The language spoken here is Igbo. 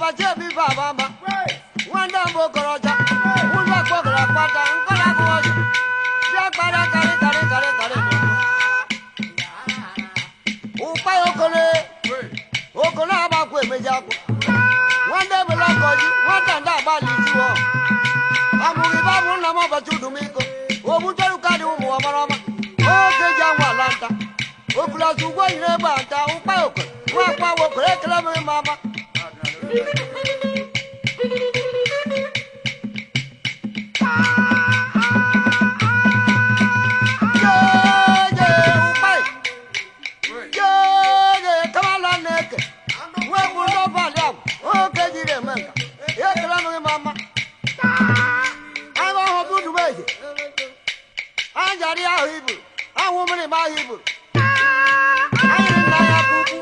Bajabi Baba, one number Goroja, one like Bogara Pata, and Galagoja. Jabara Kare. Upayokole, Okonaba Quemejaco. One day will I call you, one time that body you are. I'm going to number to Domingo, Obujaru Muamarama, okay, young Walanta, Okula Suwa, Nebanta, Upayoko, Wapa, Mama.